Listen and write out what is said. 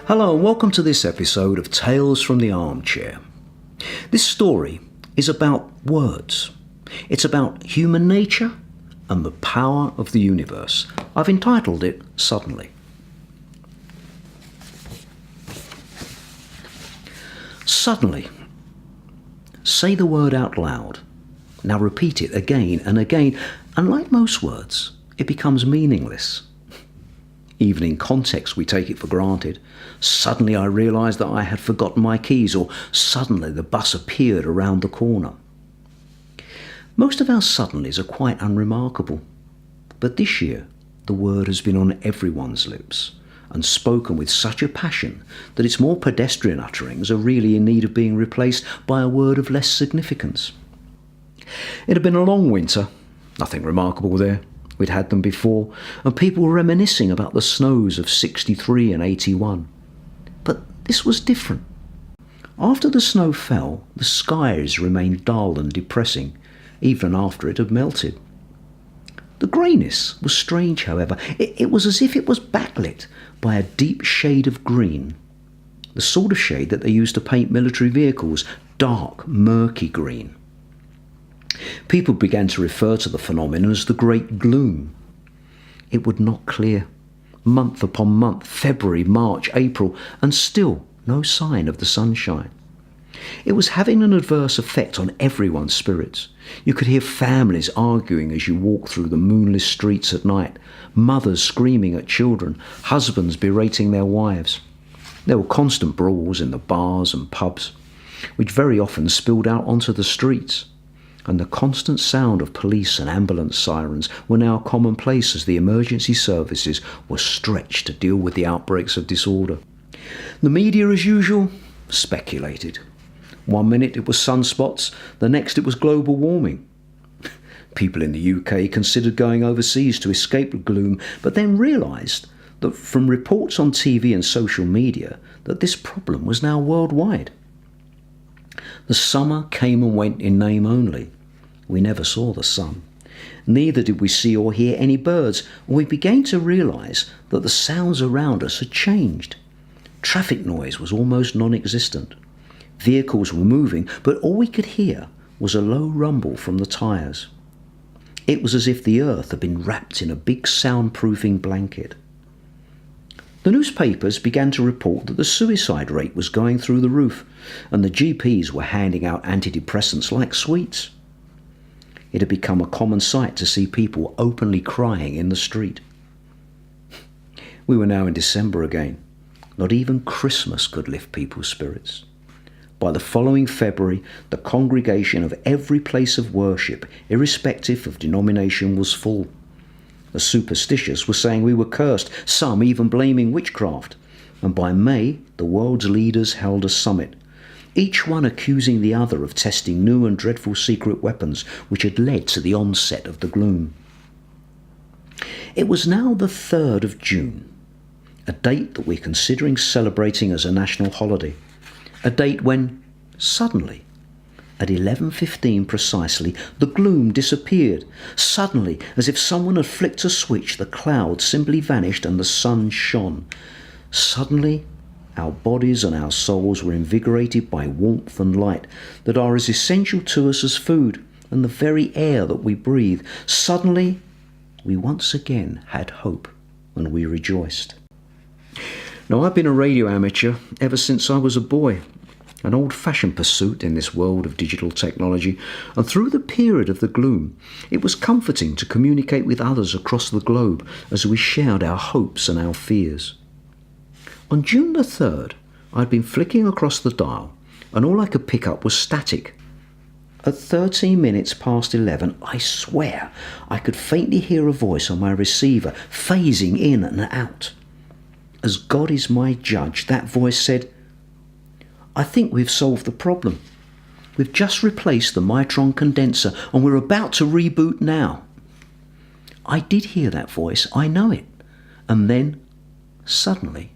Hello and welcome to this episode of Tales from the Armchair. This story is about words. It's about human nature and the power of the universe. I've entitled it Suddenly. Suddenly. Say the word out loud. Now repeat it again and again, and like most words, it becomes meaningless. Even in context, we take it for granted. Suddenly I realised that I had forgotten my keys, or suddenly the bus appeared around the corner. Most of our suddenlies are quite unremarkable, but this year the word has been on everyone's lips and spoken with such a passion that its more pedestrian utterings are really in need of being replaced by a word of less significance. It had been a long winter, nothing remarkable there. We'd had them before, and people were reminiscing about the snows of 63 and 81. But this was different. After the snow fell, the skies remained dull and depressing, even after it had melted. The greyness was strange, however. It was as if it was backlit by a deep shade of green, the sort of shade that they used to paint military vehicles, dark, murky green. People began to refer to the phenomenon as the Great Gloom. It would not clear. Month upon month, February, March, April, and still no sign of the sunshine. It was having an adverse effect on everyone's spirits. You could hear families arguing as you walked through the moonless streets at night, mothers screaming at children, husbands berating their wives. There were constant brawls in the bars and pubs, which very often spilled out onto the streets. And the constant sound of police and ambulance sirens were now commonplace as the emergency services were stretched to deal with the outbreaks of disorder. The media, as usual, speculated. One minute it was sunspots, the next it was global warming. People in the UK considered going overseas to escape the gloom, but then realised that from reports on TV and social media that this problem was now worldwide. The summer came and went in name only. We never saw the sun. Neither did we see or hear any birds, and we began to realise that the sounds around us had changed. Traffic noise was almost non-existent. Vehicles were moving, but all we could hear was a low rumble from the tyres. It was as if the earth had been wrapped in a big soundproofing blanket. The newspapers began to report that the suicide rate was going through the roof, and the GPs were handing out antidepressants like sweets. It had become a common sight to see people openly crying in the street. We were now in December again. Not even Christmas could lift people's spirits. By the following February, the congregation of every place of worship, irrespective of denomination, was full. The superstitious were saying we were cursed, some even blaming witchcraft. And by May, the world's leaders held a summit, each one accusing the other of testing new and dreadful secret weapons which had led to the onset of the gloom. It was now the 3rd of June, a date that we're considering celebrating as a national holiday, a date when, suddenly, at 11:15 precisely, the gloom disappeared. Suddenly, as if someone had flicked a switch, the clouds simply vanished and the sun shone. Suddenly, our bodies and our souls were invigorated by warmth and light that are as essential to us as food and the very air that we breathe. Suddenly, we once again had hope and we rejoiced. Now, I've been a radio amateur ever since I was a boy, an old-fashioned pursuit in this world of digital technology, and through the period of the gloom, it was comforting to communicate with others across the globe as we shared our hopes and our fears. On June the 3rd, I'd been flicking across the dial, and all I could pick up was static. At 13 minutes past 11, I swear, I could faintly hear a voice on my receiver, phasing in and out. As God is my judge, that voice said, "I think we've solved the problem. We've just replaced the Mitron condenser and we're about to reboot now." I did hear that voice, I know it. And then, suddenly,